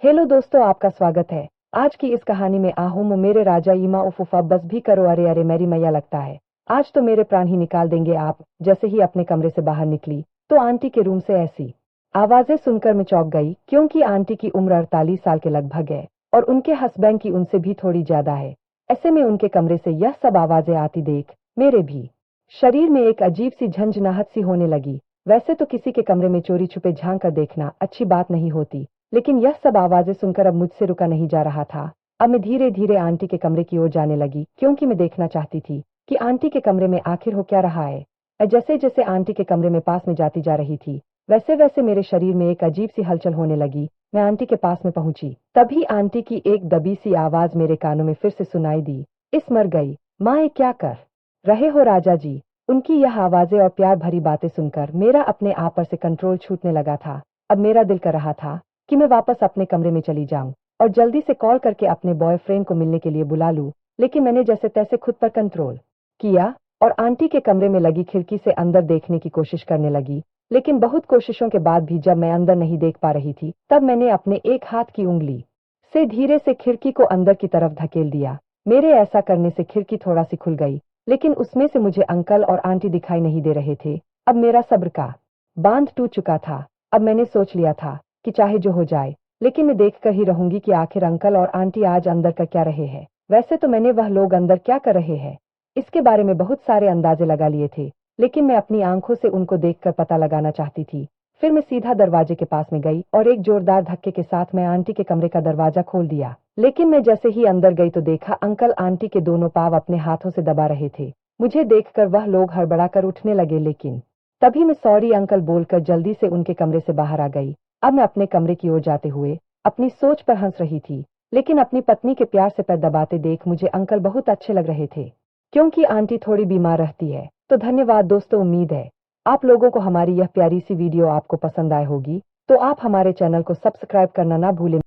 Hello दोस्तों, आपका स्वागत है। आज की इस कहानी में आहूम मेरे राजा ईमा उफुफा बस भी करो, अरे अरे मेरी मैया, लगता है आज तो मेरे प्राण ही निकाल देंगे आप। जैसे ही अपने कमरे से बाहर निकली तो आंटी के रूम से ऐसी आवाजें सुनकर मैं चौंक गई, क्योंकि आंटी की उम्र 48 साल के लगभग है और उनके हस्बैंड की उनसे भी थोड़ी ज्यादा है। ऐसे में उनके कमरे से यह सब आवाजें आती देख मेरे भी शरीर में एक अजीब सी झंझनाहट सी होने लगी। वैसे तो किसी के कमरे में चोरी छुपे झांक कर देखना अच्छी बात नहीं होती, लेकिन यह सब आवाजें सुनकर अब मुझसे रुका नहीं जा रहा था। अब मैं धीरे धीरे आंटी के कमरे की ओर जाने लगी, क्योंकि मैं देखना चाहती थी कि आंटी के कमरे में आखिर हो क्या रहा है। और जैसे जैसे आंटी के कमरे में पास में जाती जा रही थी, वैसे वैसे मेरे शरीर में एक अजीब सी हलचल होने लगी। मैं आंटी के पास में पहुंची, तभी आंटी की एक दबी सी आवाज मेरे कानों में फिर से सुनाई दी, इस मर गई माँ, ये क्या कर रहे हो राजा जी। उनकी यह आवाजें और प्यार भरी बातें सुनकर मेरा अपने आप पर से कंट्रोल छूटने लगा था। अब मेरा दिल कर रहा था कि मैं वापस अपने कमरे में चली जाऊं और जल्दी से कॉल करके अपने बॉयफ्रेंड को मिलने के लिए बुला लूं, लेकिन मैंने जैसे तैसे खुद पर कंट्रोल किया और आंटी के कमरे में लगी खिड़की से अंदर देखने की कोशिश करने लगी। लेकिन बहुत कोशिशों के बाद भी जब मैं अंदर नहीं देख पा रही थी, तब मैंने अपने एक हाथ की उंगली से धीरे से खिड़की को अंदर की तरफ धकेल दिया। मेरे ऐसा करने से खिड़की थोड़ा सी खुल गई, लेकिन उसमें से मुझे अंकल और आंटी दिखाई नहीं दे रहे थे। अब मेरा सब्र का बांध टूट चुका था। अब मैंने सोच लिया था कि चाहे जो हो जाए, लेकिन मैं देख कर ही रहूंगी कि आखिर अंकल और आंटी आज अंदर कर क्या रहे हैं। वैसे तो मैंने वह लोग अंदर क्या कर रहे हैं इसके बारे में बहुत सारे अंदाजे लगा लिए थे, लेकिन मैं अपनी आंखों से उनको देखकर पता लगाना चाहती थी। फिर मैं सीधा दरवाजे के पास में गई और एक जोरदार धक्के के साथ मैं आंटी के कमरे का दरवाजा खोल दिया। लेकिन मैं जैसे ही अंदर गई तो देखा अंकल आंटी के दोनों पांव अपने हाथों से दबा रहे थे। मुझे देखकर वह लोग हड़बड़ाकर उठने लगे, लेकिन तभी मैं सॉरी अंकल बोलकर जल्दी से उनके कमरे से बाहर आ गई। अब मैं अपने कमरे की ओर जाते हुए अपनी सोच पर हंस रही थी, लेकिन अपनी पत्नी के प्यार से पैर दबाते देख मुझे अंकल बहुत अच्छे लग रहे थे, क्योंकि आंटी थोड़ी बीमार रहती है। तो धन्यवाद दोस्तों, उम्मीद है आप लोगों को हमारी यह प्यारी सी वीडियो आपको पसंद आई होगी। तो आप हमारे चैनल को सब्सक्राइब करना ना भूलें।